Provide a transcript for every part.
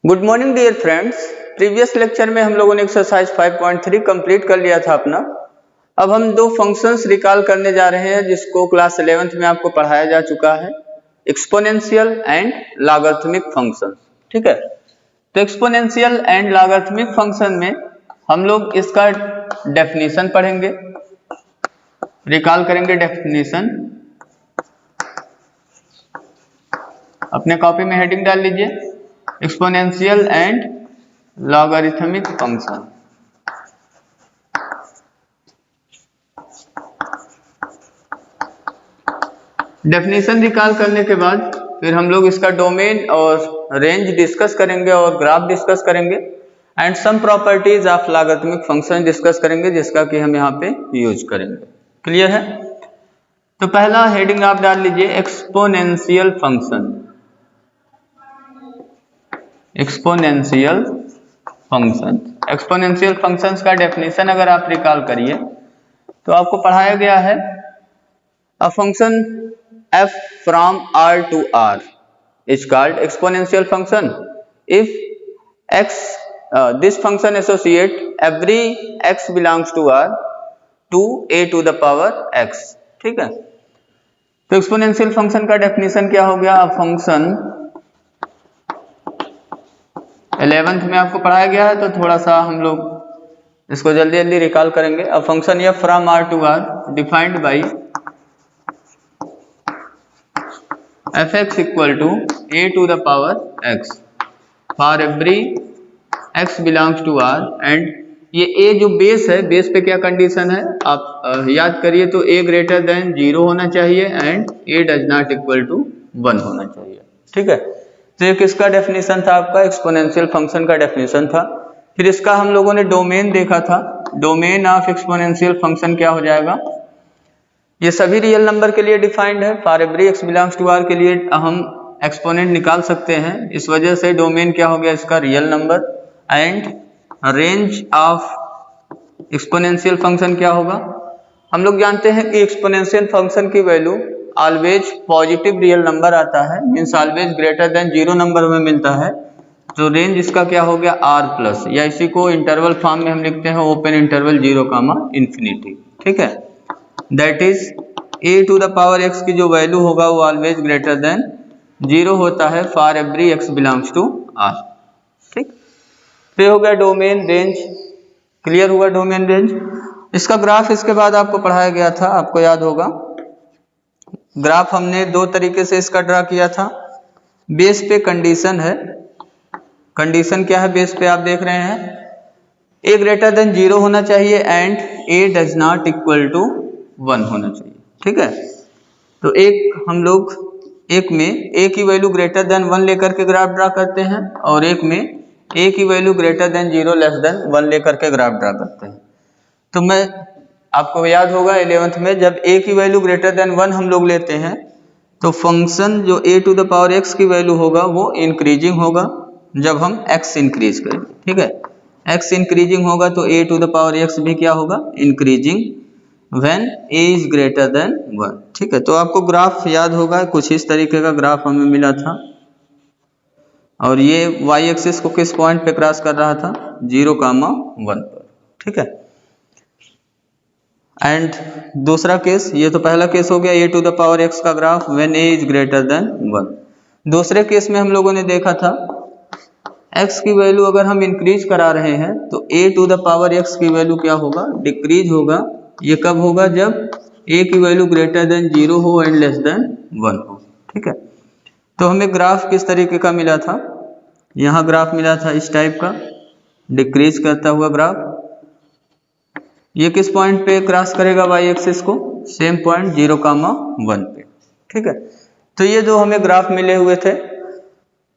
Good morning dear friends. Previous lecture में हम लोगों ने एक्सरसाइज 5.3 कंप्लीट कर लिया था अपना। अब हम दो फंक्शंस रिकॉल करने जा रहे हैं जिसको क्लास 11th में आपको पढ़ाया जा चुका है, एक्सपोनेंशियल एंड लॉगरिथमिक फंक्शन। ठीक है, तो एक्सपोनेंशियल एंड लॉगरिथमिक फंक्शन में हम लोग इसका डेफिनेशन पढ़ेंगे, रिकॉल करेंगे डेफिनेशन। अपने कॉपी में हेडिंग डाल लीजिए, exponential and logarithmic function. Definition recall करने के बाद फिर हम लोग इसका डोमेन और रेंज डिस्कस करेंगे और ग्राफ डिस्कस करेंगे and some properties of logarithmic function discuss करेंगे जिसका कि हम यहाँ पे यूज करेंगे। क्लियर है? तो पहला हेडिंग आप डाल लीजिए, exponential function. Exponential function, exponential functions का डेफिनेशन अगर आप रिकॉल करिए तो आपको पढ़ाया गया है a function f from r to r is called exponential function if x this function associate every x belongs to r to a to the power x। ठीक है, तो एक्सपोनेंशियल फंक्शन का डेफिनेशन क्या हो गया? अ फंक्शन 11th में आपको पढ़ाया गया है तो थोड़ा सा हम लोग इसको जल्दी जल्दी रिकॉल करेंगे। A function f from r to r defined by fx equal to a to the power x for every x belongs to r and ये a जो बेस है, बेस पे क्या कंडीशन है आप याद करिए, तो a ग्रेटर देन 0 होना चाहिए and a does not equal to 1 होना चाहिए। ठीक है, तो ये किसका डेफिनेशन था? आपका एक्सपोनेंशियल फंक्शन का डेफिनेशन था। फिर इसका हम लोगों ने डोमेन देखा था। डोमेन ऑफ एक्सपोनेंशियल फंक्शन क्या हो जाएगा? ये सभी रियल नंबर के लिए डिफाइंड है। For every X belongs to R के लिए हम एक्सपोनेंट निकाल सकते हैं, इस वजह से डोमेन क्या हो गया इसका? Real number. And range of exponential function क्या होगा? हम लोग जानते हैं कि एक्सपोनेंशियल फंक्शन की value always positive real number आता है, means always greater than 0 number हमें मिलता है। तो रेंज इसका क्या हो गया? आर प्लस, या इसी को इंटरवल फॉर्म में हम लिखते हैं ओपन इंटरवल 0, ठीक है। That is a to the power x की जो वैल्यू होगा वो ऑलवेज ग्रेटर देन 0 होता है for every x belongs to r। ठीक, तो हो गया डोमेन रेंज। क्लियर हुआ डोमेन रेंज। इसका ग्राफ इसके बाद आपको पढ़ाया गया था, आपको याद होगा। ग्राफ हमने दो तरीके से इसका ड्रा किया था। बेस पे कंडीशन है, कंडीशन क्या है बेस पे? आप देख रहे हैं a ग्रेटर देन 0 होना चाहिए and a does not equal to 1 होना चाहिए। ठीक है, तो एक हम लोग एक में a की वैल्यू ग्रेटर देन 1 लेकर के ग्राफ ड्रा करते हैं और एक में a की value greater than 0 less than 1 लेकर के ग्राफ ड्रा करते हैं। तो मैं आपको याद होगा 11th में जब a की वैल्यू ग्रेटर देन 1 हम लोग लेते हैं तो फंक्शन जो a to the power x की वैल्यू होगा वो इंक्रीजिंग होगा जब हम x इंक्रीज करेंगे। ठीक है, x इंक्रीजिंग होगा तो a to the power x भी क्या होगा? Increasing when a is greater than 1। ठीक है, तो आपको ग्राफ याद होगा, कुछ इस तरीके का ग्राफ हमें मिला था और ये y एक्सिस को किस पॉइंट पे क्रॉस कर रहा था? 0,1 पर। ठीक है, एंड दूसरा केस, ये तो पहला केस हो गया a to the power x का graph when a is greater than 1। दूसरे केस में हम लोगों ने देखा था x की वैल्यू अगर हम इंक्रीज करा रहे हैं तो a to the power x की वैल्यू क्या होगा? डिक्रीज होगा। ये कब होगा? जब a की वैल्यू ग्रेटर देन 0 हो एंड लेस देन 1 हो। ठीक है, तो हमें ग्राफ किस तरीके का मिला था? यहाँ ग्राफ मिला था इस टाइप का, डिक्रीज करता हुआ ग्राफ। ये किस पॉइंट पे क्रॉस करेगा y एक्सिस को? सेम पॉइंट 0,1 पे। ठीक है, तो ये जो हमें ग्राफ मिले हुए थे।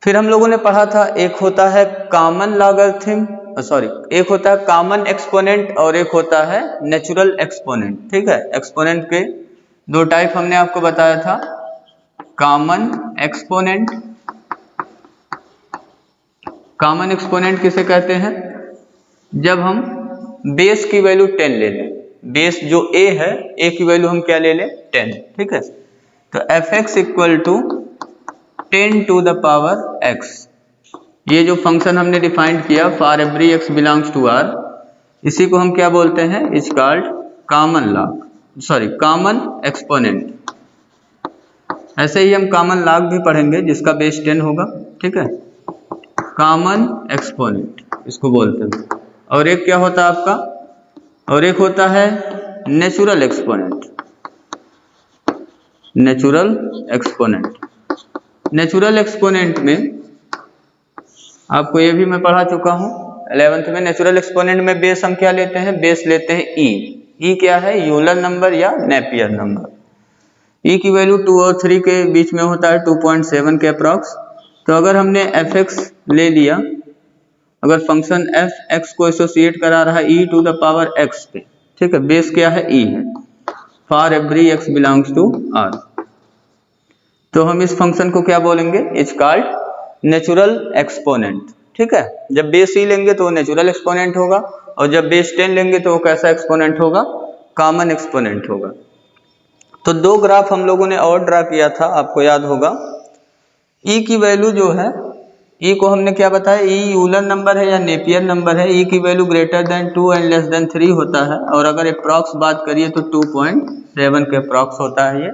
फिर हम लोगों ने पढ़ा था एक होता है कॉमन लॉगरिथम, एक होता है कॉमन एक्सपोनेंट और एक होता है नेचुरल एक्सपोनेंट। ठीक है, एक्सपोनेंट के दो टाइप हमने आपको बताया था, कॉमन एक्सपोनेंट। कॉमन एक्सपोनेंट किसे कहते हैं? जब हम बेस की वैल्यू 10 ले लें, बेस जो a है, a की वैल्यू हम क्या ले लें? 10। ठीक है, तो fx equal to 10 to the power x ये जो फंक्शन हमने डिफाइंड किया for every x belongs to r, इसी को हम क्या बोलते हैं, is called common log, sorry common exponent. ऐसे ही हम कॉमन लॉग भी पढ़ेंगे जिसका बेस 10 होगा, ठीक है, कॉमन एक्सपोनेंट इसको बोलते हैं। और एक क्या होता है आपका, और एक होता है natural exponent. Natural exponent, natural exponent में आपको ये भी मैं पढ़ा चुका हूँ 11th में। नेचुरल एक्सपोनेंट में बेस हम क्या लेते हैं, बेस लेते हैं ई। ई क्या है, यूलर नंबर या नेपियर नंबर। ई की वैल्यू 2 और 3 के बीच में होता है 2.7 के अप्रॉक्स। तो अगर हमने एफ एक्स ले लिया, अगर फंक्शन एफ एक्स को एसोसिएट करा रहा है E to the power X पे, ठीक है, बेस क्या है, ई है, for every X belongs to R, तो हम इस फंक्शन को क्या बोलेंगे, इज कॉल्ड नेचुरल एक्सपोनेंट, ठीक है। जब बेस ई लेंगे तो वो नेचुरल एक्सपोनेंट होगा, और जब बेस 10 लेंगे तो वो कैसा एक्सपोनेंट होगा, कॉमन एक्सपोनेंट होगा। तो दो ग्राफ हम लोगों ने और ड्रा किया था, आपको याद होगा। ई की वैल्यू जो है, ई को हमने क्या बताया, ई यूलर नंबर है या नेपियर नंबर है। ई की value greater then 2 and less then 3 होता है, और अगर अप्रॉक्स बात करिए तो 2.7 के अप्रॉक्स होता है ये।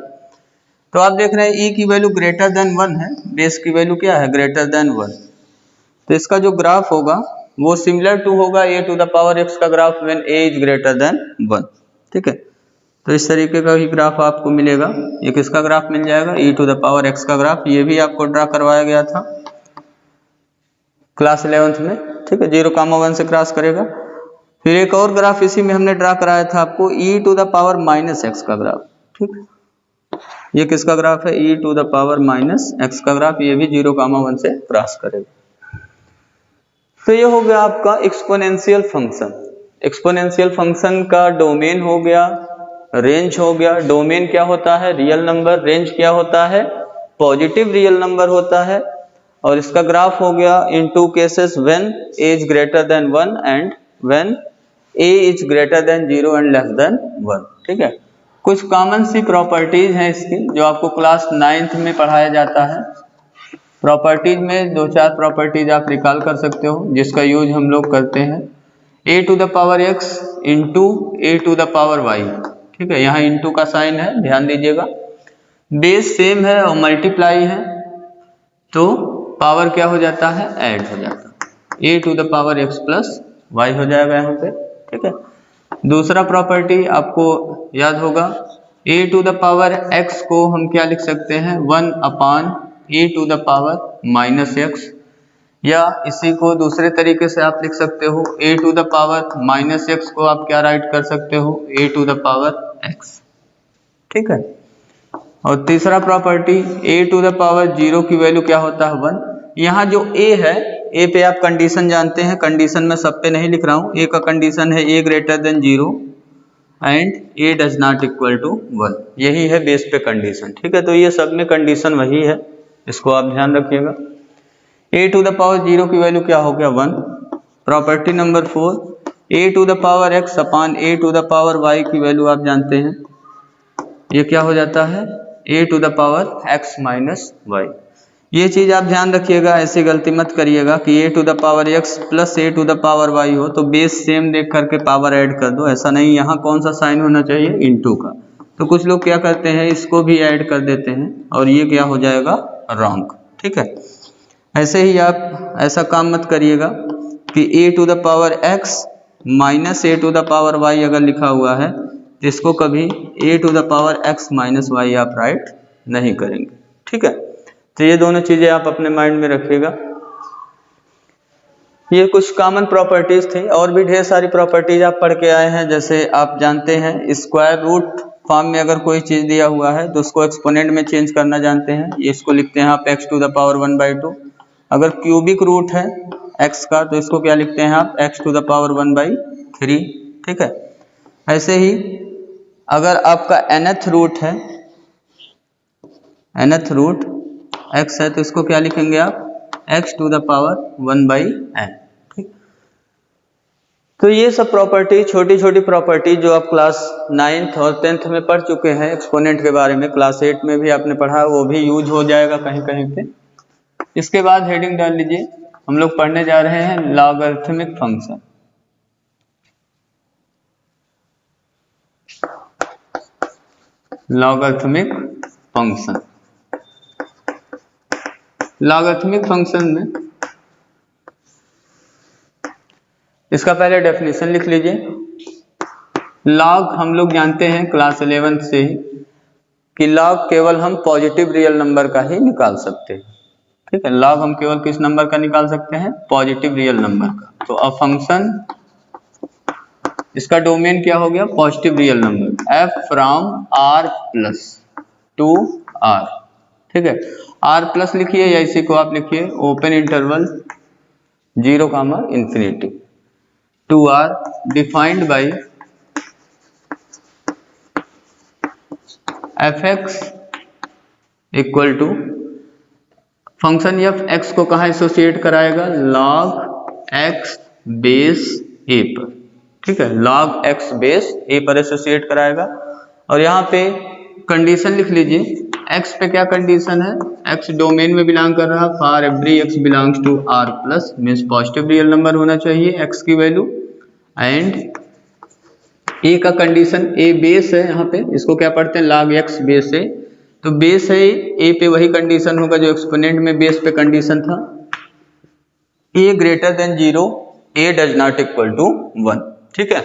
तो आप देख रहे हैं ई की वैल्यू ग्रेटर देन 1 है, बेस की वैल्यू क्या है, ग्रेटर देन 1। तो इसका जो ग्राफ होगा वो सिमिलर टू होगा ए टू द पावर एक्स का graph when A is greater than 1, ठीक है। तो इस तरीके का ही ग्राफ आपको मिलेगा। ये किसका ग्राफ मिल जाएगा, e to the power x का ग्राफ। ये भी आपको ड्रा करवाया गया था क्लास 11th में, ठीक है, 0,1 से क्रॉस करेगा। फिर एक और ग्राफ इसी में हमने ड्रा कराया था आपको, e to the power -x का ग्राफ, ठीक है। ये किसका ग्राफ है, e to the power -x का ग्राफ, ये भी 0,1 से क्रॉस करेगा। तो ये हो गया आपका एक्सपोनेंशियल फंक्शन। एक्सपोनेंशियल फंक्शन का डोमेन हो गया, रेंज हो गया। डोमेन क्या होता है, रियल नंबर। रेंज क्या होता है, पॉजिटिव रियल नंबर होता है। और इसका ग्राफ हो गया in two cases, when a is greater than 1 and when a is greater than 0 and less than 1, ठीक है। कुछ कॉमन सी प्रॉपर्टीज हैं इसकी जो आपको क्लास 9th में पढ़ाया जाता है। प्रॉपर्टीज में 2-4 प्रॉपर्टीज आप रिकॉल कर सकते हो जिसका यूज हम लोग करते हैं। a to the power x into a to the power y, ठीक है, यहाँ इंटू का साइन है, ध्यान दीजिएगा। बेस सेम है और मल्टीप्लाई है तो पावर क्या हो जाता है, ऐड हो जाता है, a to the power x plus y हो जाएगा यहाँ पे, ठीक है। दूसरा प्रॉपर्टी आपको याद होगा, a to the power x को हम क्या लिख सकते हैं, 1 upon a to the power -x, या इसी को दूसरे तरीके से आप लिख सकते हो, a to the power -x को आप क्या राइट कर सकते हो, a to the power x, ठीक है। और तीसरा property, a to the power 0 की वैल्यू क्या होता है, 1। यहाँ जो a है, a पे आप कंडीशन जानते हैं, कंडीशन में सब पे नहीं लिख रहा हूँ। a का कंडीशन है a greater than 0 and a does not equal to 1, यही है बेस पे कंडीशन, ठीक है। तो ये सब में कंडीशन वही है, इसको आप ध्यान रखिएगा। a टू द पावर 0 की वैल्यू क्या हो गया, 1। Property number 4, a to the power x upon a to the power y की वैल्यू आप जानते हैं, ये क्या हो जाता है, a to the power x minus y। ये चीज आप ध्यान रखिएगा, ऐसी गलती मत करिएगा कि a to the power x plus a to the power y हो तो बेस सेम देख करके पावर ऐड कर दो, ऐसा नहीं। यहाँ कौन सा साइन होना चाहिए, इनटू का। तो कुछ लोग क्या करते हैं, इसको भी ऐड कर देते हैं और ये क्या हो जाएगा, रॉन्ग, ठीक है। ऐसे ही आप ऐसा काम मत करिएगा कि a to the power x minus a to the power y अगर लिखा हुआ है तो इसको कभी a to the power x minus y आप राइट नहीं करेंगे, ठीक है। तो ये दोनों चीजें आप अपने माइंड में रखिएगा। ये कुछ कॉमन प्रॉपर्टीज थी, और भी ढेर सारी प्रॉपर्टीज आप पढ़ के आए हैं। जैसे आप जानते हैं स्क्वायर रूट फॉर्म में अगर कोई चीज दिया हुआ है तो उसको एक्सपोनेंट में चेंज करना जानते हैं, ये इसको लिखते हैं आप x टू द पावर 1/2। अगर क्यूबिक रूट है x का तो इसको क्या लिखते हैं आप, x टू द पावर 1/3, ठीक है। ऐसे ही अगर आपका nth रूट है, nth रूट x है तो इसको क्या लिखेंगे आप, x to the power 1/n, ठीक। तो ये सब प्रॉपर्टी, छोटी छोटी प्रॉपर्टी जो आप क्लास 9th और 10th में पढ़ चुके हैं, एक्सपोनेंट के बारे में क्लास 8 में भी आपने पढ़ा, वो भी यूज हो जाएगा कहीं कहीं पे। इसके बाद हेडिंग डाल लीजिए हम लोग पढ़ने जा रहे हैं logarithmic function. Logarithmic function, logarithmic function में इसका पहले डेफिनेशन लिख लीजिए। लॉग हम लोग जानते हैं क्लास 11 से ही कि लॉग केवल हम पॉजिटिव रियल नंबर का ही निकाल सकते हैं। ठीक है, लॉग हम केवल किस नंबर का निकाल सकते हैं? पॉजिटिव रियल नंबर का। तो अ फंक्शन, इसका डोमेन क्या हो गया? Positive real number, F from R plus to R. ठीक है, आर प्लस लिखिए या इसी को आप लिखिए open interval 0, to R, defined by F X equal to, function F X को कहाँ एसोसिएट कराएगा? लॉग एक्स बेस ए पर। ठीक है, लॉग एक्स बेस ए पर एसोसिएट कराएगा। और यहाँ पे कंडीशन लिख लीजिए, एक्स पे क्या कंडीशन है? एक्स डोमेन में बिलोंग कर रहा, for every X belongs to R plus, means positive real number होना चाहिए एक्स की वैल्यू। एंड ए का कंडीशन, ए बेस है, यहाँ पे इसको क्या पढ़ते हैं? लॉग एक्स बेस ए। तो बेस है ए पे, वही कंडीशन होगा जो एक्सपोनेंट में बेस पे कंडीशन था। A greater than 0, a does not equal to 1। ठीक है,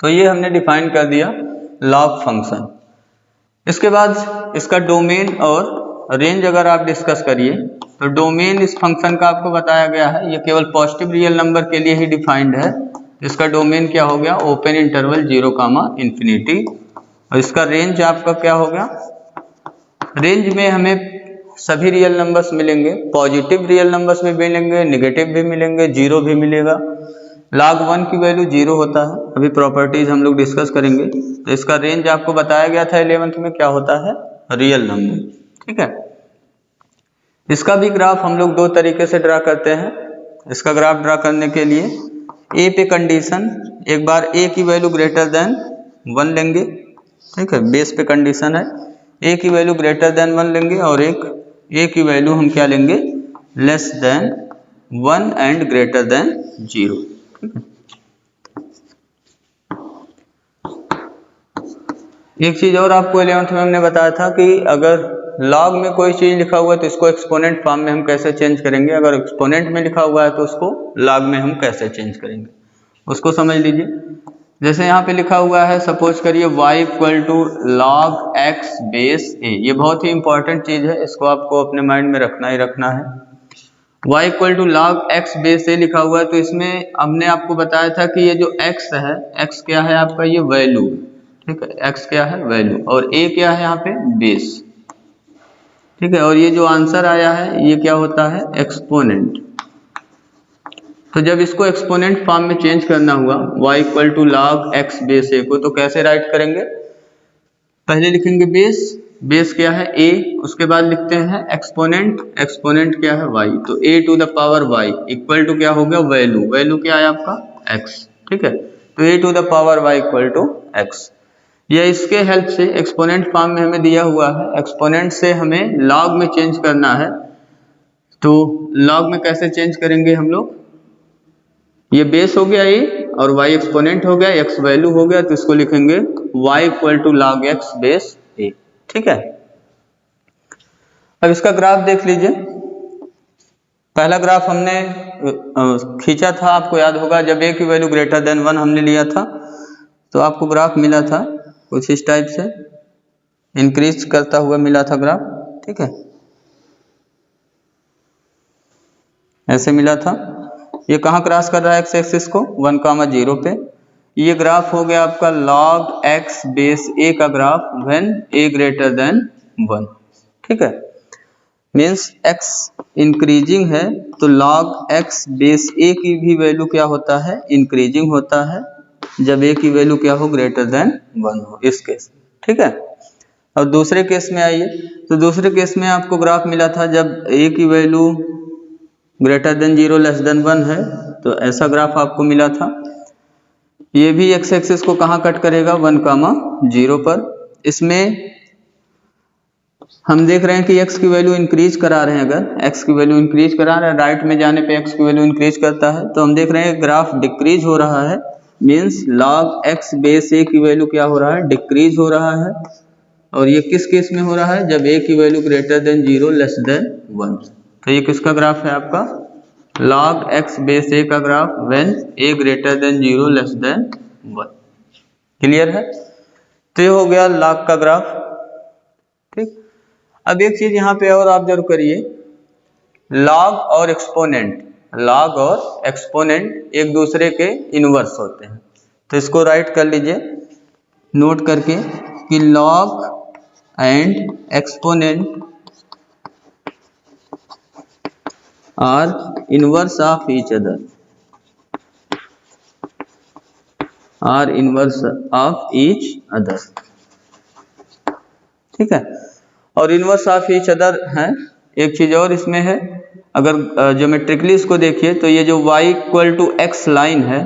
तो ये हमने डिफाइन कर दिया लॉग फंक्शन। इसके बाद इसका डोमेन और रेंज अगर आप डिस्कस करिए तो डोमेन इस फंक्शन का आपको बताया गया है, ये केवल पॉजिटिव रियल नंबर के लिए ही डिफाइंड है। इसका डोमेन क्या हो गया? ओपन इंटरवल 0, और इसका रेंज आपका क्या हो गया? रेंज में हमें सभी रियल नंबर्स मिलेंगे, पॉजिटिव रियल नंबर्स भी मिलेंगे, नेगेटिव भी मिलेंगे, 0 भी मिलेगा। log 1 की वैल्यू 0 होता है, अभी प्रॉपर्टीज हम लोग डिस्कस करेंगे। तो इसका रेंज आपको बताया गया था 11th में, क्या होता है? Real number. ठीक है, इसका भी ग्राफ हम लोग दो तरीके से ड्रा करते हैं। इसका ग्राफ ड्रा करने के लिए ए पे कंडीशन, एक बार ए की वैल्यू ग्रेटर देन 1 लेंगे। ठीक है, बेस पे कंडीशन है, ए की वैल्यू ग्रेटर देन 1 लेंगे, और एक ए की वैल्यू हम क्या लेंगे? Less than 1 and greater than 0। एक चीज और आपको 11th में हमने बताया था कि अगर लॉग में कोई चीज लिखा हुआ है तो इसको एक्सपोनेंट फॉर्म में हम कैसे चेंज करेंगे, अगर एक्सपोनेंट में लिखा हुआ है तो उसको लॉग में हम कैसे चेंज करेंगे, उसको समझ लीजिए। जैसे यहाँ पे लिखा हुआ है, सपोज करिए y equal to log x base a. ये बहुत ही इंपॉर्टेंट चीज है, इसको आपको अपने माइंड में रखना ही रखना है। y equal to log x base a लिखा हुआ है, तो इसमें हमने आपको बताया था कि ये जो x है, x क्या है आपका? ये वैल्यू। ठीक है, x क्या है? वैल्यू। और a क्या है यहाँ पे? बेस। ठीक है, और ये जो आंसर आया है ये क्या होता है? एक्सपोनेंट। तो जब इसको एक्सपोनेंट फॉर्म में चेंज करना हुआ y equal to log x base a को, तो कैसे राइट करेंगे? पहले लिखेंगे बेस, बेस क्या है? a, उसके बाद लिखते हैं एक्सपोनेंट, एक्सपोनेंट क्या है? y। तो a to the power y equal to क्या हो गया? वैल्यू। वैल्यू क्या है आपका? x। ठीक है, तो a to the power y equal to x। यह इसके हेल्प से एक्सपोनेंट फॉर्म में हमें दिया हुआ है, एक्सपोनेंट से हमें लॉग में चेंज करना है। तो लॉग में कैसे चेंज करेंगे हम लोग? ये बेस हो गया ए, और y एक्सपोनेंट हो गया, x वैल्यू हो गया, तो इसको लिखेंगे y equal to log x base a. ठीक है, अब इसका ग्राफ देख लीजिए। पहला ग्राफ हमने खींचा था, आपको याद होगा, जब a की वैल्यू ग्रेटर देन 1 हमने लिया था, तो आपको ग्राफ मिला था कुछ इस टाइप से, इंक्रीज करता हुआ मिला था ग्राफ। ठीक है, ऐसे मिला था। ये कहाँ क्रॉस कर रहा है? एक्स एक्सिस को, 1, 0 पे। ये ग्राफ हो गया आपका लॉग एक्स बेस ए का graph when A greater than 1। ठीक है, मीन्स एक्स इंक्रीजिंग है, तो लॉग एक्स बेस ए की भी वैल्यू क्या होता है? इंक्रीजिंग होता है, जब ए की वैल्यू क्या हो? ग्रेटर देन 1 हो, इस केस में। ठीक है, और दूसरे केस में आइए, तो दूसरे केस में आपको ग्राफ मिला था जब ए की value greater than 0 less than 1 है, तो ऐसा ग्राफ आपको मिला था। ये भी एक्स एक्सिस को कहाँ कट करेगा? 1, 0 पर। इसमें हम देख रहे हैं कि x की वैल्यू इंक्रीज करा रहे हैं, अगर x की वैल्यू इंक्रीज करा रहे हैं, राइट में जाने पे x की वैल्यू इंक्रीज करता है, तो हम देख रहे हैं ग्राफ डिक्रीज हो रहा है, means log x base a की वैल्यू क्या हो रहा है, डिक्रीज हो रहा है। और ये किस केस में हो रहा है, जब a की value greater than 0 less than 1। तो ये किसका ग्राफ है आपका, log x बेस a का graph when a greater than 0 less than 1। Clear है? तो ये हो गया log का ग्राफ। ठीक, अब एक चीज यहाँ पे और ऑब्जर्व करिए, लॉग और एक्सपोनेंट, लॉग और एक्सपोनेंट एक दूसरे के इनवर्स होते हैं। तो इसको राइट कर लीजिए नोट करके कि log and exponent are inverse of each other, are inverse of each other. ठीक है, और इनवर्स ऑफ ईच अदर है। एक चीज और इसमें है, अगर ज्योमेट्रिकली इसको देखिए तो ये जो y equal to X line है,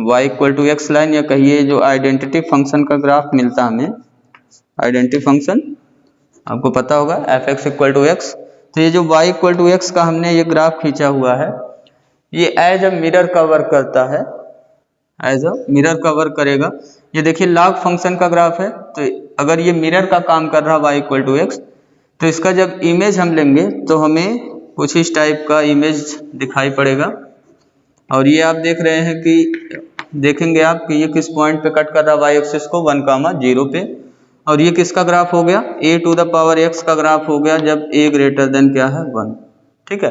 y equal to X line, या कहिए जो आइडेंटिटी फंक्शन का ग्राफ मिलता है हमें, आइडेंटिटी फंक्शन आपको पता होगा f(x) इक्वल टू एक्स। तो ये जो y इक्वल टू एक्स का हमने ये ग्राफ खींचा हुआ है, ये एज अ मिरर का वर्क करता है, एज अ मिरर का वर्क करेगा। ये देखिए लॉग फंक्शन का ग्राफ है, तो अगर ये मिरर का काम कर रहा है y इक्वल टू एक्स, तो इसका जब इमेज हम लेंगे तो हमें कुछ इस टाइप का इमेज दिखाई पड़ेगा। और ये आप देख रहे हैं कि देखेंगे आप कि ये किस पॉइंट पे कट कर रहा है y एक्सिस को, 1,0 पे। और ये किसका ग्राफ हो गया, a to the power x का ग्राफ हो गया जब a ग्रेटर देन क्या है 1। ठीक है,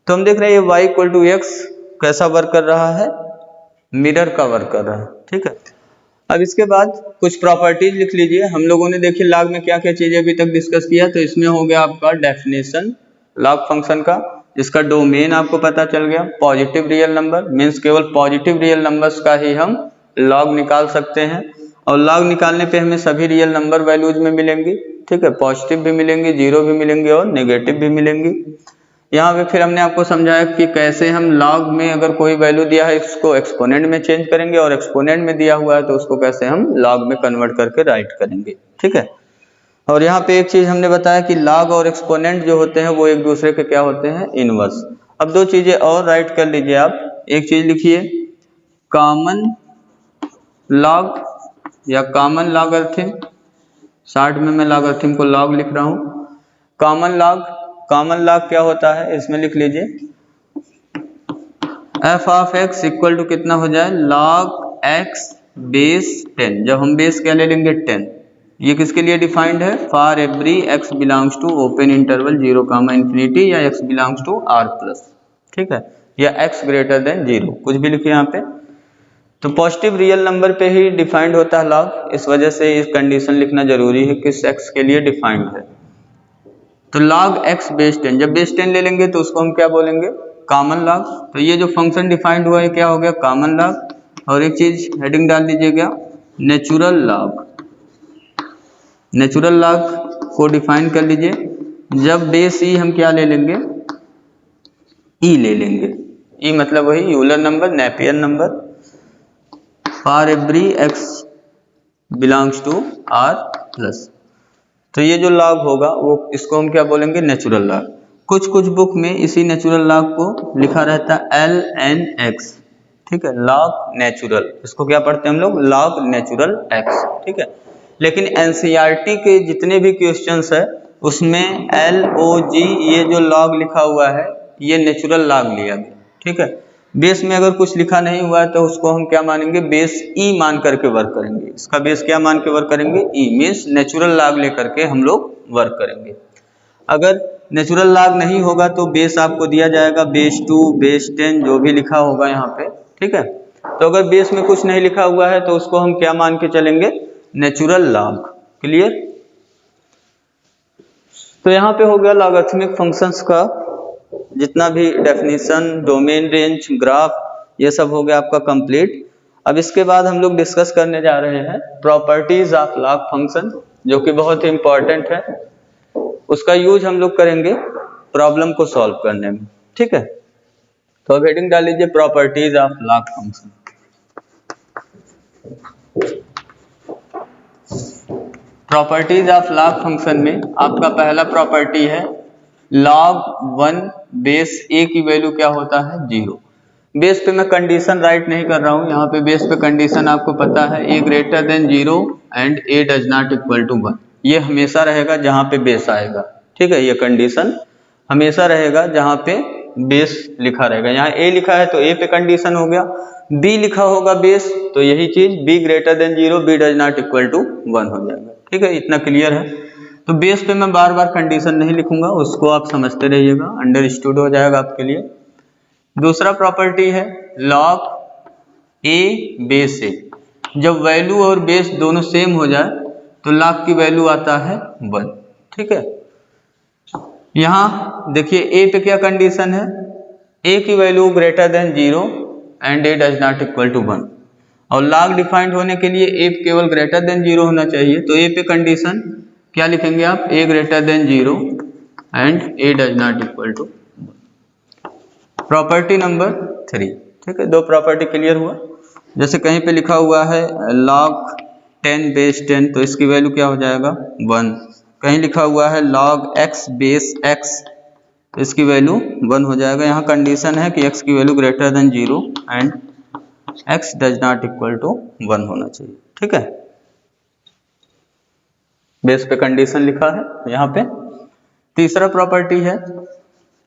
तो हम देख रहे हैं ये y इक्वल टू एक्स कैसा वर्क कर रहा है, मिरर का वर्क कर रहा है। ठीक है, अब इसके बाद कुछ प्रॉपर्टीज लिख लीजिए। हम लोगों ने देखिए लॉग में क्या क्या चीजें अभी तक डिस्कस किया, तो इसमें हो गया आपका डेफिनेशन लॉग फंक्शन का, जिसका डोमेन आपको पता चल गया, पॉजिटिव रियल नंबर, मीन्स केवल पॉजिटिव रियल नंबर्स का ही हम लॉग निकाल सकते हैं। और लॉग निकालने पे हमें सभी रियल नंबर वैल्यूज में मिलेंगी। ठीक है, पॉजिटिव भी मिलेंगी, जीरो भी मिलेंगी और नेगेटिव भी मिलेंगी। यहाँ पे फिर हमने आपको समझाया कि कैसे हम लॉग में अगर कोई वैल्यू दिया है इसको एक्सपोनेंट में चेंज करेंगे, और एक्सपोनेंट में दिया हुआ है तो उसको कैसे हम लॉग में कन्वर्ट करके राइट करेंगे। ठीक है, और यहाँ पे एक चीज हमने बताया कि लॉग और एक्सपोनेंट जो होते हैं वो एक दूसरे के क्या होते हैं, इनवर्स। अब दो चीजें और राइट कर लीजिए आप। एक चीज लिखिए कॉमन लॉग या कॉमन लॉगरिथम, शॉर्ट में मैं लॉगरिथम को लॉग लिख रहा हूँ। कॉमन लॉग, कॉमन लॉग क्या होता है इसमें लिख लीजिए f of x equal to कितना हो जाए, log x बेस 10। जब हम बेस क्या ले लेंगे 10, ये किसके लिए डिफाइंड है, for every x belongs to open interval 0, या x belongs to r plus. ठीक है, या x ग्रेटर देन 0, कुछ भी लिखिए यहाँ पे। तो पॉजिटिव रियल नंबर पे ही डिफाइंड होता है लॉग, इस वजह से इस कंडीशन लिखना जरूरी है किस x के लिए डिफाइंड है। तो log x बेस 10, जब बेस 10 ले लेंगे तो उसको हम क्या बोलेंगे, कॉमन लॉग। तो ये जो फंक्शन डिफाइंड हुआ है क्या हो गया, कॉमन लॉग। और एक चीज हेडिंग डाल दीजिएगा नेचुरल लॉग, नेचुरल लॉग को डिफाइन कर लीजिए जब बेस ई हम क्या ले लेंगे, ई ले लेंगे। ई मतलब वही Euler number, Napier number, for every x belongs to r plus. तो ये जो लॉग होगा वो इसको हम क्या बोलेंगे, नेचुरल लॉग। कुछ कुछ बुक में इसी नेचुरल लॉग को लिखा रहता है ln(x). ठीक है, लॉग नेचुरल, इसको क्या पढ़ते हैं हम लोग, लॉग नेचुरल x। ठीक है, लेकिन एनसीईआरटी के जितने भी क्वेश्चंस है उसमें LOG ये जो लॉग लिखा हुआ है ये नेचुरल लॉग लिया गया। ठीक है, बेस में अगर कुछ लिखा नहीं हुआ है तो उसको हम क्या मानेंगे, बेस ई मान करके वर्क करेंगे। इसका बेस क्या मान के वर्क करेंगे, ई, मीन्स नेचुरल लॉग लेकर के हम लोग वर्क करेंगे। अगर नेचुरल लॉग नहीं होगा तो बेस आपको दिया जाएगा बेस 2, बेस 10, जो भी लिखा होगा यहाँ पे। ठीक है, तो अगर बेस में कुछ नहीं लिखा हुआ है तो उसको हम क्या मान के चलेंगे, नेचुरल लॉग। क्लियर? तो यहाँ पे हो गया लॉगरिथमिक फंक्शंस का जितना भी डेफिनेशन, डोमेन, रेंज, ग्राफ, ये सब हो गया आपका कंप्लीट। अब इसके बाद हम लोग डिस्कस करने जा रहे हैं प्रॉपर्टीज ऑफ लॉग फंक्शन, जो कि बहुत ही इंपॉर्टेंट है। उसका यूज हम लोग करेंगे प्रॉब्लम को सॉल्व करने में। ठीक है, तो अब हेडिंग डाल लीजिए properties of log function. Properties of log function में आपका पहला प्रॉपर्टी है log 1 बेस a की वैल्यू क्या होता है 0। बेस पे मैं कंडीशन राइट नहीं कर रहा हूँ, यहाँ पे बेस पे कंडीशन आपको पता है a greater than 0 and a does not equal to 1। ये हमेशा रहेगा जहाँ पे बेस आएगा, ठीक है। ये कंडीशन हमेशा रहेगा जहाँ पे बेस लिखा रहेगा। यहाँ a लिखा है तो a पे कंडीशन हो गया, b लिखा होगा बेस तो यही चीज b greater than 0 b does not equal to 1 हो जाएगा, ठीक है। इतना क्लियर है। तो बेस पे मैं बार बार कंडीशन नहीं लिखूंगा, उसको आप समझते रहिएगा, अंडरस्टूड हो जाएगा आपके लिए। दूसरा प्रॉपर्टी है log a बेस a। जब वैल्यू और बेस दोनों सेम हो जाए तो log की वैल्यू आता है 1, ठीक है। यहाँ देखिए a पे क्या कंडीशन है, a की value greater than 0 and a does not equal to 1, और log डिफाइंड होने के लिए a केवल ग्रेटर देन 0 होना चाहिए। तो a पे कंडीशन क्या लिखेंगे आप, a greater than 0 and a does not equal to 1। Property number 3, ठीक है। दो प्रॉपर्टी क्लियर हुआ। जैसे कहीं पे लिखा हुआ है log 10 बेस 10 तो इसकी वैल्यू क्या हो जाएगा 1। कहीं लिखा हुआ है log x बेस x तो इसकी वैल्यू 1 हो जाएगा। यहाँ कंडीशन है कि x की value greater than 0 and x does not equal to 1 होना चाहिए, ठीक है। बेस पे कंडीशन लिखा है यहाँ पे। तीसरा प्रॉपर्टी है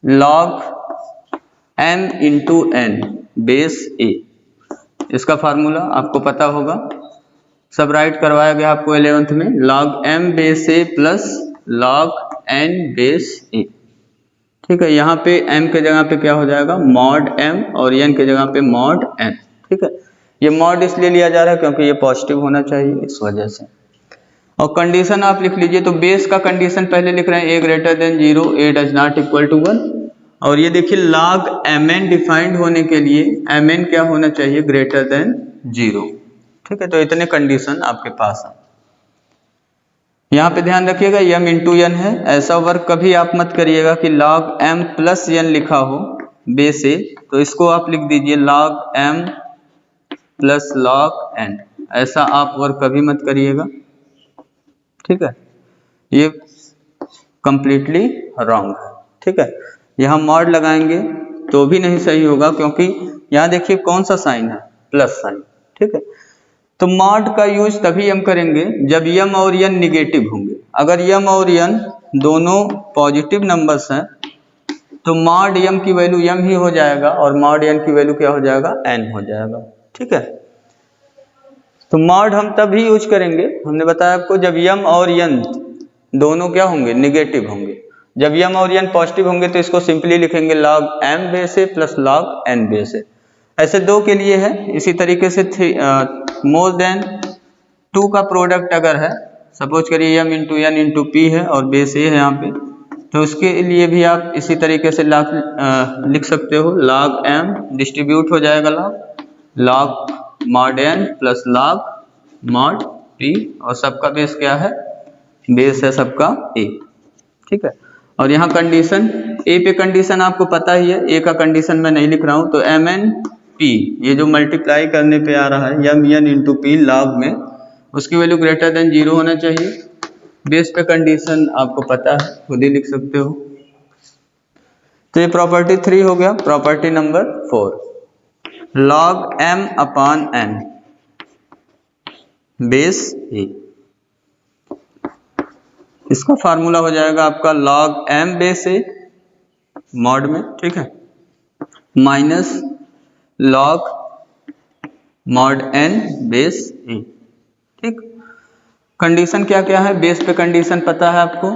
log m into n base a। इसका फार्मूला आपको पता होगा, सब राइट करवाया गया आपको 11th में, log m base a plus log n base a, ठीक है। यहाँ पे m के जगह पे क्या हो जाएगा मॉड m और n के जगह पे मॉड n, ठीक है। ये मॉड इसलिए लिया जा रहा है क्योंकि ये पॉजिटिव होना चाहिए, इस वजह से। और कंडीशन आप लिख लीजिए, तो बेस का कंडीशन पहले लिख रहे हैं a greater than 0 a does not equal to 1, और ये देखिए log mn डिफाइंड होने के लिए mn क्या होना चाहिए ग्रेटर देन 0, ठीक है। तो इतने कंडीशन आपके पास है। यहाँ पे ध्यान रखिएगा m इंटू n है, ऐसा वर्क कभी आप मत करिएगा कि log m प्लस n लिखा हो बेस a, तो इसको आप लिख दीजिए log m plus log n, ऐसा आप वर्क कभी मत करिएगा, ठीक है। ये कंप्लीटली रॉन्ग है, ठीक है। यहाँ मॉड लगाएंगे तो भी नहीं सही होगा, क्योंकि यहाँ देखिए कौन सा साइन है प्लस साइन, ठीक है। तो मॉड का यूज तभी हम करेंगे जब m और n निगेटिव होंगे। अगर m और n दोनों पॉजिटिव नंबर्स हैं तो मॉड m की वैल्यू m ही हो जाएगा और मॉड n की वैल्यू क्या हो जाएगा n हो जाएगा, ठीक है। तो मॉड हम तभी यूज करेंगे, हमने बताया आपको, जब m और n दोनों क्या होंगे निगेटिव होंगे। जब m और n पॉजिटिव होंगे तो इसको सिंपली लिखेंगे log m base a plus log n base a। ऐसे दो के लिए है। इसी तरीके से मोर देन 2 का प्रोडक्ट अगर है, सपोज करिए m into n into p है और बेस a है यहाँ पे, तो उसके लिए भी आप इसी तरीके से लिख सकते हो log m डिस्ट्रीब्यूट हो जाएगा log mod n plus log mod p, और सबका बेस क्या है बेस है सबका a, ठीक है। और यहाँ कंडीशन a पे कंडीशन आपको पता ही है, a का कंडीशन मैं नहीं लिख रहा हूँ। तो mn p ये जो मल्टीप्लाई करने पे आ रहा है m n into p log में, उसकी वैल्यू ग्रेटर देन 0 होना चाहिए। बेस पे कंडीशन आपको पता है, खुद ही लिख सकते हो। तो ये प्रॉपर्टी 3 हो गया। प्रॉपर्टी number 4 log m upon n base a। इसका फार्मूला हो जाएगा आपका log m base a mod में, ठीक है, minus log mod n base a, ठीक। कंडीशन क्या क्या है, बेस पे कंडीशन पता है आपको,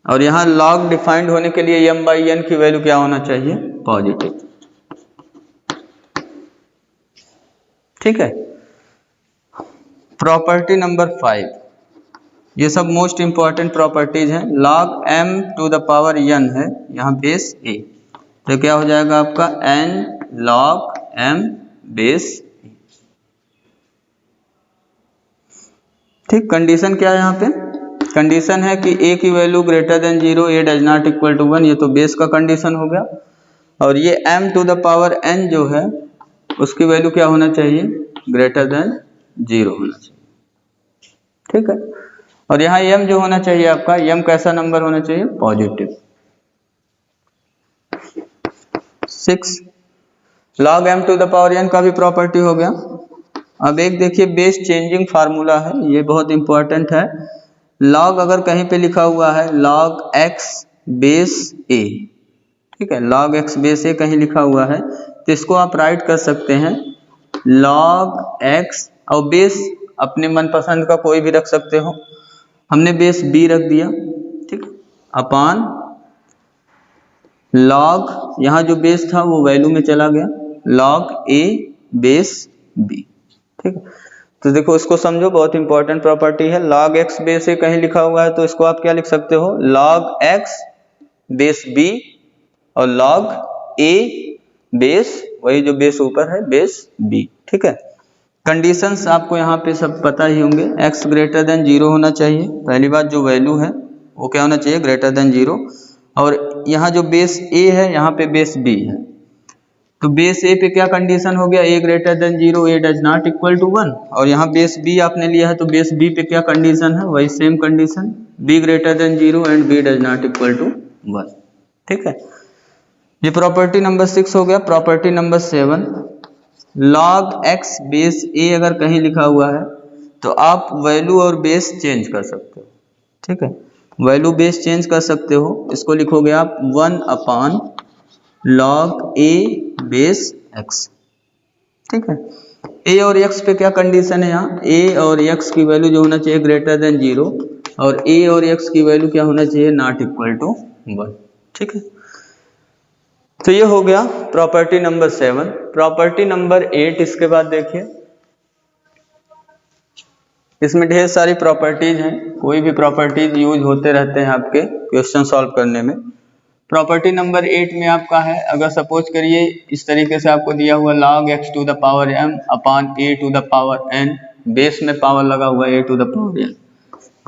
और यहाँ log डिफाइंड होने के लिए m बाई n की वैल्यू क्या होना चाहिए पॉजिटिव, ठीक है। प्रॉपर्टी नंबर 5, ये सब मोस्ट इंपॉर्टेंट प्रॉपर्टीज हैं। log m to the power n है यहाँ बेस a, तो क्या हो जाएगा आपका n log m base a, ठीक। कंडीशन क्या है यहाँ पे, कंडीशन है कि a की value greater than 0 a does not equal to 1, ये तो बेस का कंडीशन हो गया। और ये m to the power n जो है उसकी वैल्यू क्या होना चाहिए ग्रेटर देन 0 होना चाहिए, ठीक है। और यहाँ m जो होना चाहिए आपका, m कैसा नंबर होना चाहिए, positive. 6 log m to the power n का भी प्रॉपर्टी हो गया। अब एक देखिए बेस चेंजिंग फार्मूला है, ये बहुत इंपॉर्टेंट है। log अगर कहीं पे लिखा हुआ है log x बेस a, ठीक है, log x बेस a कहीं लिखा हुआ है तो इसको आप राइट कर सकते हैं log x, और बेस अपने मनपसंद का कोई भी रख सकते हो, हमने बेस b रख दिया, ठीक, अपॉन log, यहाँ जो बेस था वो वैल्यू में चला गया, log a बेस b, ठीक है। तो देखो इसको समझो, बहुत इंपॉर्टेंट प्रॉपर्टी है। log x बेस a कहीं लिखा हुआ है तो इसको आप क्या लिख सकते हो, log x बेस b, और log a बेस, वही जो बेस ऊपर है, बेस b, ठीक है। कंडीशंस आपको यहाँ पे सब पता ही होंगे। x ग्रेटर देन 0 होना चाहिए, पहली बात जो वैल्यू है वो क्या होना चाहिए, ग्रेटर देन 0, और यहाँ जो बेस a है यहाँ पे बेस b है, तो बेस a पे क्या कंडीशन हो गया, a greater than 0, a does not equal to 1, और यहाँ बेस b आपने लिया है तो बेस b पे क्या कंडीशन है, वही same condition, b greater than 0 and b does not equal to 1, ठीक है। ये प्रॉपर्टी नंबर 6 हो गया। प्रॉपर्टी नंबर 7, log x बेस a अगर कहीं लिखा हुआ है तो आप वैल्यू और बेस चेंज कर सकते हो, ठीक है, वैल्यू बेस चेंज कर सकते हो। इसको लिखोगे आप 1 upon log a base x, ठीक है। a और x पे क्या कंडीशन है, यहाँ a और x की वैल्यू जो होना चाहिए ग्रेटर देन 0, और a और x की वैल्यू क्या होना चाहिए, नॉट इक्वल टू 1, ठीक है। तो ये हो गया प्रॉपर्टी नंबर 7। प्रॉपर्टी नंबर 8, इसके बाद देखिए, इसमें ढेर सारी प्रॉपर्टीज हैं, कोई भी प्रॉपर्टीज यूज होते रहते हैं आपके क्वेश्चन सॉल्व करने में। प्रॉपर्टी नंबर 8 में आपका है, अगर सपोज करिए इस तरीके से आपको दिया हुआ log x to the power m upon a to the power n, base में पावर लगा हुआ है a to the power n,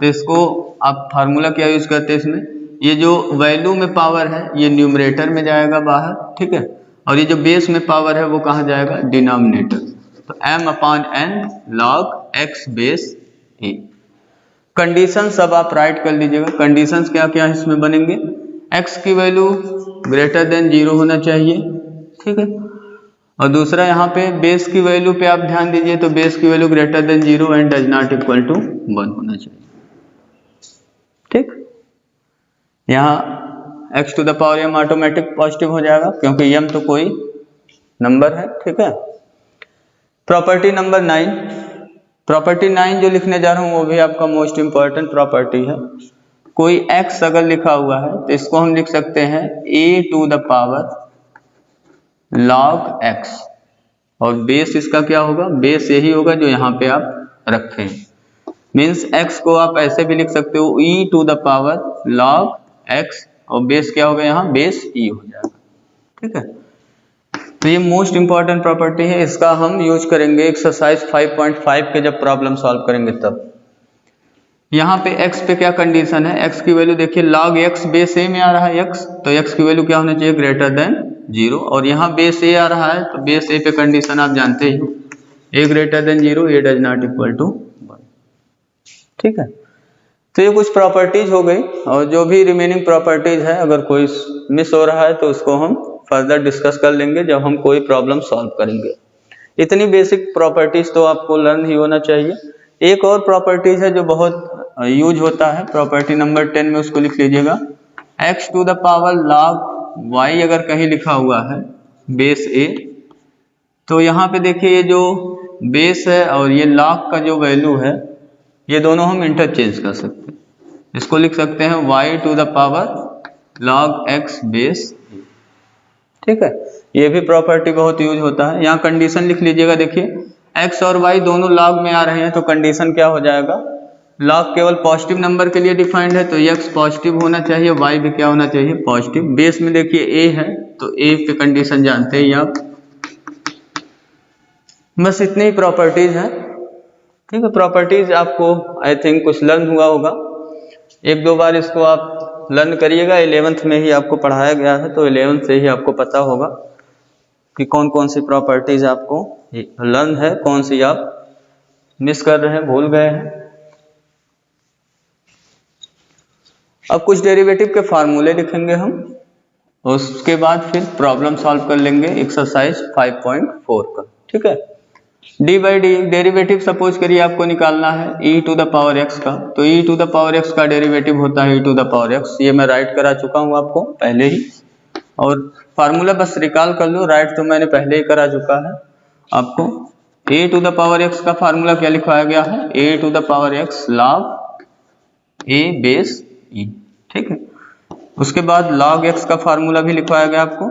तो इसको आप फार्मूला क्या यूज करते हैं इसमें, ये जो वैल्यू में पावर है ये न्यूमरेटर में जाएगा बाहर, ठीक है, और ये जो बेस में पावर है वो कहाँ जाएगा, डिनोमिनेटर, तो m upon n log x base a। Condition सब आप राइट कर लीजिएगा। कंडीशंस क्या क्या इसमें बनेंगे, x की वैल्यू ग्रेटर देन 0 होना चाहिए, ठीक है, और दूसरा यहाँ पे बेस की वैल्यू पे आप ध्यान दीजिए, तो बेस की value greater than 0 and does not equal to 1 होना चाहिए, ठीक। यहाँ x to the power m automatic positive हो जाएगा क्योंकि m तो कोई नंबर है, ठीक है। प्रॉपर्टी नंबर 9, प्रॉपर्टी 9 जो लिखने जा रहा हूँ वो भी आपका मोस्ट इंपॉर्टेंट प्रॉपर्टी है। कोई x अगर लिखा हुआ है तो इसको हम लिख सकते हैं a to the power log x, और बेस इसका क्या होगा, बेस यही होगा जो यहाँ पे आप रखें, मीन्स x को आप ऐसे भी लिख सकते हो e to the power log x, और बेस क्या होगा यहाँ, बेस e हो जाएगा, ठीक है। तो ये मोस्ट इंपॉर्टेंट प्रॉपर्टी है, इसका हम यूज करेंगे एक्सरसाइज 5.5 के जब प्रॉब्लम सॉल्व करेंगे तब। यहाँ पे x पे क्या कंडीशन है, x की वैल्यू देखिए log x बेस a में आ रहा है x, तो x की वैल्यू क्या होना चाहिए, ग्रेटर देन 0, और यहाँ बेस a आ रहा है तो बेस a पे कंडीशन आप जानते ही हो, a greater than 0, a does not equal to 1, ठीक है। तो ये कुछ प्रॉपर्टीज हो गई, और जो भी रिमेनिंग प्रॉपर्टीज है अगर कोई मिस हो रहा है तो उसको हम फर्दर डिस्कस कर लेंगे जब हम कोई प्रॉब्लम सॉल्व करेंगे। इतनी बेसिक प्रॉपर्टीज तो आपको लर्न ही होना चाहिए। एक और प्रॉपर्टीज है जो बहुत यूज होता है, प्रॉपर्टी नंबर 10 में, उसको लिख लीजिएगा, x to the power log y अगर कहीं लिखा हुआ है बेस a, तो यहाँ पे देखिए ये जो बेस है और ये log का जो वैल्यू है ये दोनों हम इंटरचेंज कर सकते हैं, इसको लिख सकते हैं y to the power log x base a, ठीक है। ये भी प्रॉपर्टी बहुत यूज होता है। यहाँ कंडीशन लिख लीजिएगा, देखिए x और y दोनों log में आ रहे हैं तो कंडीशन क्या हो जाएगा, log केवल पॉजिटिव नंबर के लिए डिफाइंड है तो x पॉजिटिव होना चाहिए, y भी क्या होना चाहिए, पॉजिटिव। बेस में देखिए a है तो a पे कंडीशन जानते हैं आप। बस इतनी ही प्रॉपर्टीज है, ठीक है। प्रॉपर्टीज आपको आई थिंक कुछ लर्न हुआ होगा, एक दो बार इसको आप लर्न करिएगा, 11th में ही आपको पढ़ाया गया है तो 11th से ही आपको पता होगा कि कौन कौन सी प्रॉपर्टीज आपको लर्न है, कौन सी आप मिस कर रहे हैं, भूल गए हैं। अब कुछ डेरिवेटिव के फार्मूले लिखेंगे हम, उसके बाद फिर प्रॉब्लम सॉल्व कर लेंगे एक्सरसाइज 5.4 का। ठीक है, d by d derivative suppose करिए आपको निकालना है e to the power x का, तो e to the power x का डेरिवेटिव होता है e to the power x। ये मैं राइट करा चुका हूँ आपको पहले ही, और फार्मूला बस रिकॉल कर लो, राइट तो मैंने पहले ही करा चुका है आपको। a to the power x का फार्मूला क्या लिखवाया गया है, a to the power x log a base e। ठीक है, उसके बाद log x का फार्मूला भी लिखवाया गया आपको,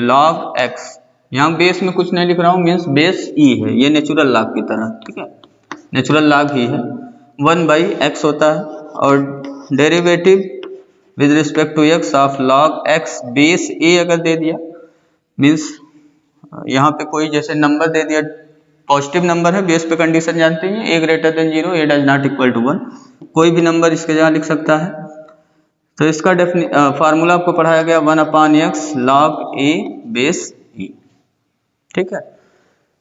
log x, यहाँ बेस में कुछ नहीं लिख रहा हूँ, मीन्स बेस e है, ये नेचुरल लॉग की तरह। ठीक है, नेचुरल लॉग ही है, 1/x होता है, और derivative with respect to x of log x base a अगर दे दिया, मीन्स यहाँ पे कोई जैसे नंबर दे दिया, पॉजिटिव नंबर है, बेस पे कंडीशन जानते हैं, a greater than 0, a does not equal to 1, कोई भी नंबर इसके जगह लिख सकता है। तो इसका फार्मूला आपको पढ़ाया गया 1/x log a base e। ठीक है,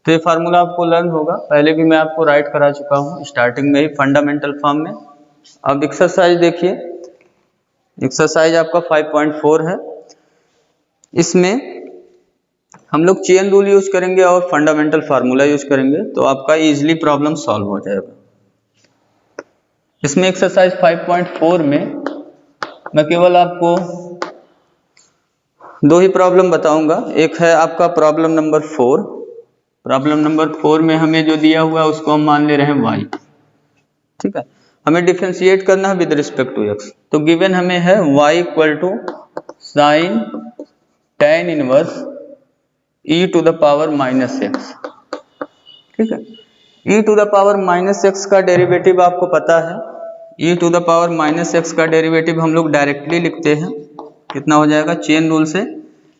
तो ये फार्मूला आपको लर्न होगा, पहले भी मैं आपको राइट करा चुका हूँ स्टार्टिंग में ही फंडामेंटल फॉर्म में। अब एक्सरसाइज देखिए, एक्सरसाइज आपका 5.4 है, इसमें हम लोग चेन रूल यूज करेंगे और फंडामेंटल फार्मूला यूज करेंगे, तो आपका इजीली प्रॉब्लम सॉल्व हो जाएगा। इसमें एक्सरसाइज 5.4 में मैं केवल आपको दो ही प्रॉब्लम बताऊंगा। एक है आपका प्रॉब्लम नंबर 4, प्रॉब्लम नंबर 4 में हमें जो दिया हुआ है उसको हम मान ले रहे हैं y। ठीक है, हमें डिफरेंशिएट करना है विद रिस्पेक्ट टू x, तो गिवन हमें है y equal to sine tan inverse e to the power minus x। ठीक है, e to the power minus x का डेरिवेटिव आपको पता है, e to the power minus x का डेरिवेटिव हम लोग डायरेक्टली लिखते हैं, कितना हो जाएगा चेन रूल से,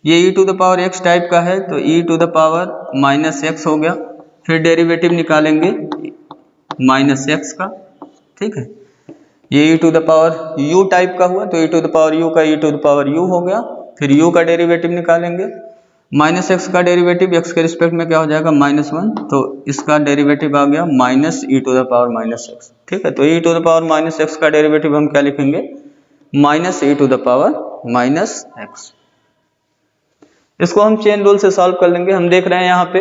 ये e to the power x type का है तो e to the power minus x हो गया, फिर डेरिवेटिव निकालेंगे माइनस x का। ठीक है, ये e to the power u type का हुआ तो e to the power u का e to the power u हो गया, फिर u का डेरिवेटिव निकालेंगे, माइनस x का डेरिवेटिव x के रिस्पेक्ट में क्या हो जाएगा -1, तो इसका डेरिवेटिव आ गया minus e to the power minus x। ठीक है, तो e to the power minus x का डेरिवेटिव हम क्या लिखेंगे, minus e to the power minus x। इसको हम चेन रूल से सॉल्व कर लेंगे। हम देख रहे हैं यहाँ पे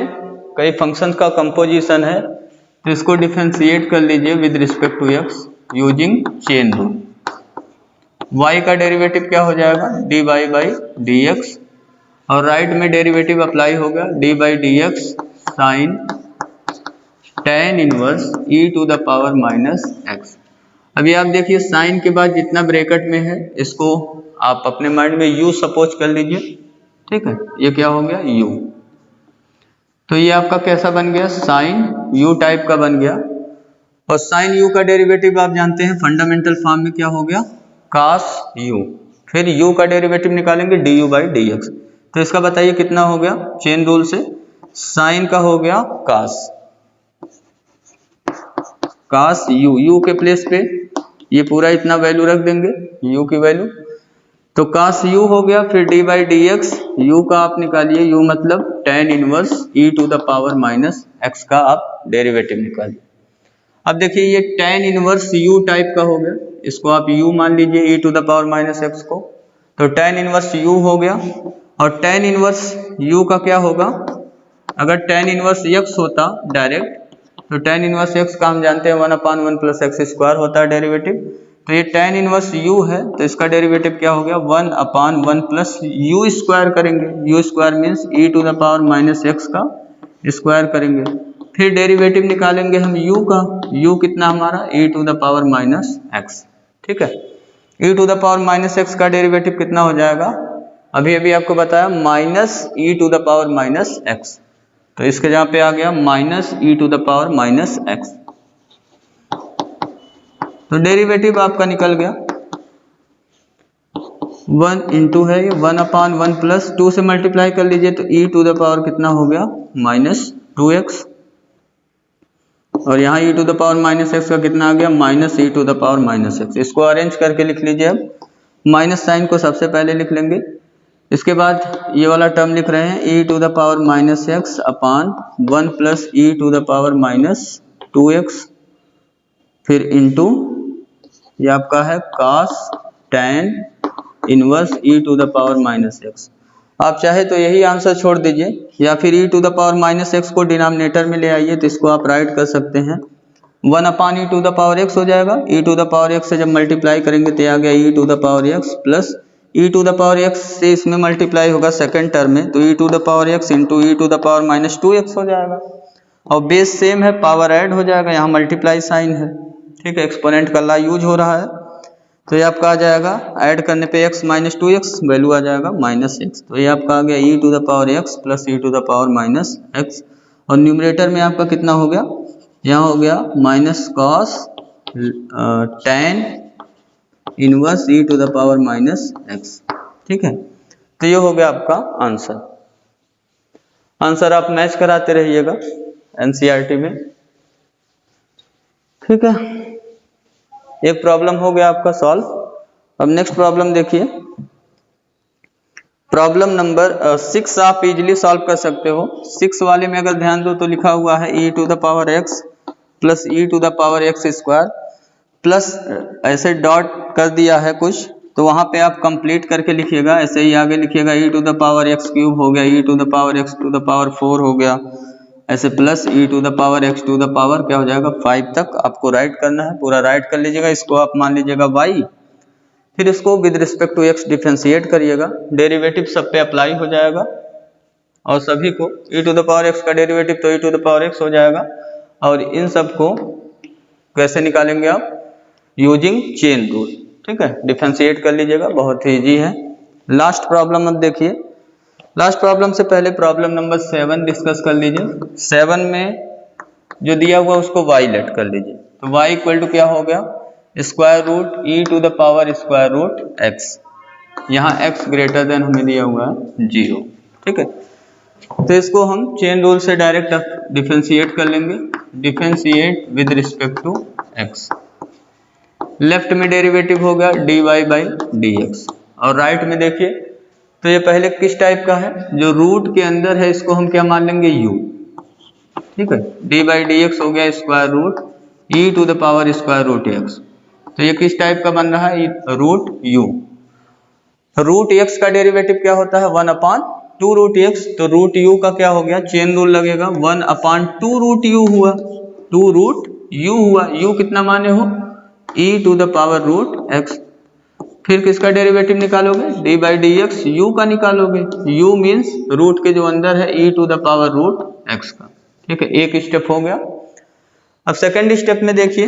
कई फंक्शन का कंपोजिशन है, तो इसको डिफरेंशिएट कर लीजिए with respect to x using chain rule. y का डेरिवेटिव क्या हो जाएगा, dy बाई dx, और राइट में डेरिवेटिव अप्लाई होगा dy by dx sine tan inverse e to the power minus x। अभी आप देखिए साइन के बाद जितना ब्रैकेट में है इसको आप अपने माइंड में u सपोज कर लीजिए। ठीक है, ये क्या हो गया u, तो ये आपका कैसा बन गया, साइन u टाइप का बन गया, और साइन u का डेरिवेटिव आप जानते हैं फंडामेंटल फॉर्म में क्या हो गया, cos u, फिर u का डेरिवेटिव निकालेंगे du बाई dx, तो इसका बताइए कितना हो गया चेन रूल से, साइन का हो गया cos u के प्लेस पे ये पूरा इतना वैल्यू रख देंगे u की वैल्यू, तो cos u हो गया, फिर d by d x, u का आप निकालिए, u मतलब tan inverse e to the power minus x का आप डेरिवेटिव निकालिए। अब देखिए ये tan इनवर्स u टाइप का हो गया, इसको आप u मान लीजिए e to the power minus x को, तो tan इनवर्स u हो गया, और tan इनवर्स u का क्या होगा, अगर tan इनवर्स x होता डायरेक्ट, तो tan इनवर्स x का हम जानते हैं 1/1 प्लस एक्स स्क्वायर होता है डेरिवेटिव, तो ये tan इनवर्स u है तो इसका डेरिवेटिव क्या हो गया 1/1 प्लस u स्क्वायर करेंगे, u square means e to the power minus x का स्क्वायर करेंगे, फिर डेरिवेटिव निकालेंगे हम u का, u कितना हमारा e to the power minus x। ठीक है, e to the power minus x का डेरिवेटिव कितना हो जाएगा, अभी अभी आपको बताया minus e to the power minus x, तो इसके जहाँ पे आ गया minus e to the power minus x, तो डेरिवेटिव आपका निकल गया 1 इंटू है ये 1/1 प्लस 2 से मल्टीप्लाई कर लीजिए तो e टू द पावर कितना हो गया -2x, और यहाँ e to the power minus x का कितना आ गया -e to the power minus x। इसको अरेंज करके लिख लीजिए, अब माइनस साइन को सबसे पहले लिख लेंगे, इसके बाद ये वाला टर्म लिख रहे हैं e to the power minus x upon 1 plus e to the power minus 2x, फिर इंटू ये आपका है cos tan inverse e to the power minus x. आप चाहे तो यही आंसर छोड़ दीजिए या फिर e to the power minus x को डिनोमिनेटर में ले आइए, तो इसको आप राइट कर सकते हैं 1 upon e to the power x हो जाएगा। e to the power x से जब मल्टीप्लाई करेंगे तो आ गया e to the power x plus e to the power x से इसमें मल्टीप्लाई होगा सेकंड टर्म में, तो e to the power x into e to the power minus 2x हो जाएगा। और बेस सेम है, पावर ऐड हो जाएगा, यहाँ मल्टीप्लाई साइन है, ठीक है, एक्सपोनेंट का ला यूज हो रहा है, तो ये आपका आ जाएगा ऐड करने पे x माइनस 2x वैल्यू आ जाएगा माइनस एक्स। तो ये आपका आ गया e to the power x plus e to the power minus x. और न्यूमरेटर में आपका कितना हो गया, यहाँ हो गया minus cos tan inverse e to the power minus x, ठीक है। तो ये हो गया आपका आंसर। आंसर आप मैच कराते रहिएगा एनसीईआरटी में, ठीक है। एक प्रॉब्लम हो गया आपका सॉल्व। अब नेक्स्ट प्रॉब्लम देखिए, प्रॉब्लम नंबर 6 आप इजीली सॉल्व कर सकते हो। 6 वाले में अगर ध्यान दो तो लिखा हुआ है e to the power x plus e to the power x square plus ऐसे डॉट कर दिया है कुछ, तो वहां पे आप कंप्लीट करके लिखिएगा, ऐसे ही आगे लिखिएगा e to the power x cube हो गया, e to the power x to the power 4 हो गया, ऐसे plus e to the power x to the power क्या हो जाएगा 5 तक आपको राइट करना है। पूरा राइट कर लीजिएगा, इसको आप मान लीजिएगा y, फिर इसको with respect to x differentiate करिएगा, डेरिवेटिव सब पे अप्लाई हो जाएगा और सभी को e to the power x का डेरिवेटिव तो e to the power x हो जाएगा। और इन सब को कैसे निकालेंगे आप, यूजिंग चेन रूल, ठीक है, डिफरेंशिएट कर लीजिएगा, बहुत ही ईजी है। लास्ट प्रॉब्लम अब देखिए, लास्ट प्रॉब्लम से पहले प्रॉब्लम नंबर 7 डिस्कस कर लीजिए। 7 में जो दिया हुआ उसको y लेट कर लीजिए, तो y इक्वल टू क्या हो गया, square root e to the power square root x, यहाँ x ग्रेटर देन हमें दिया हुआ है 0, ठीक है। तो इसको हम चेन रूल से डायरेक्ट डिफरेंशिएट कर लेंगे, differentiate with respect to x। Left में डेरिवेटिव हो गया dy बाई dx, और राइट में देखिए तो ये पहले किस टाइप का है, जो रूट के अंदर है इसको हम क्या मान लेंगे u, ठीक है, डी बाई डी एक्स हो गया square root e to the power square root x। तो ये किस टाइप का बन रहा है, रूट u। रूट x का डेरिवेटिव क्या होता है 1 अपान 2 रूट x, तो रूट u का क्या हो गया, चेन रूल लगेगा 1 अपान 2 रूट u हुआ, 2 रूट u हुआ, u कितना माने हो e to the power root x। फिर किसका डेरिवेटिव निकालोगे, d by d x u का निकालोगे, u मीन्स रूट के जो अंदर है e to the power root x का, ठीक है। एक स्टेप हो गया। अब सेकंड स्टेप में देखिए,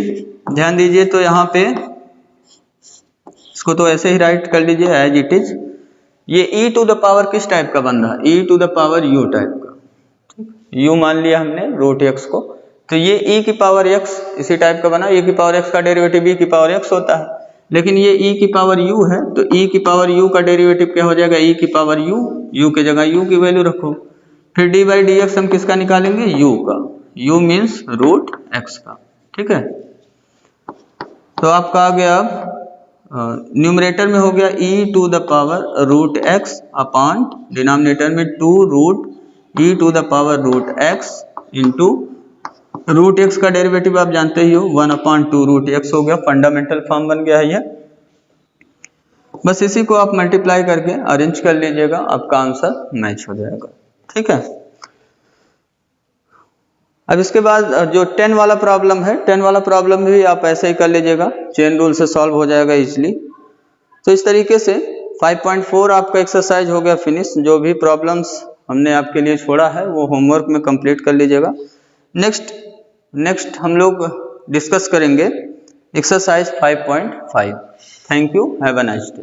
ध्यान दीजिए, तो यहाँ पे इसको तो ऐसे ही राइट कर लीजिए एज इट इज। ये e टू द पावर किस टाइप का बन रहा है, e to the power u type का, u मान लिया हमने रूट x को, तो ये e की पावर x इसी टाइप का बना, e की पावर x का डेरिवेटिव e की पावर x होता है, लेकिन ये e की पावर u है, तो e की पावर u का डेरिवेटिव क्या हो जाएगा, e की पावर u के जगह u की वैल्यू रखो। फिर डी बाई डी एक्स हम किसका निकालेंगे, u का, u मीन्स रूट x का, ठीक है। तो आपका आ गया, अब न्यूमरेटर में हो गया e to the power root x upon denominator में 2 root e to the power root x into root x का डेरिवेटिव आप जानते ही हो 1 अपान 2 रूट x हो गया, फंडामेंटल फॉर्म बन गया है ये। बस इसी को आप मल्टीप्लाई करके अरेंज कर लीजिएगा, आपका आंसर मैच हो जाएगा, ठीक है। अब इसके बाद जो 10 वाला प्रॉब्लम है, 10 वाला प्रॉब्लम भी आप ऐसे ही कर लीजिएगा, चेन रूल से सॉल्व हो जाएगा इजीली। तो इस तरीके से 5.4 आपका एक्सरसाइज हो गया फिनिश। जो भी प्रॉब्लम्स हमने आपके लिए छोड़ा है वो होमवर्क में कंप्लीट कर लीजिएगा। नेक्स्ट हम लोग डिस्कस करेंगे exercise 5.5। Thank you, have a nice day.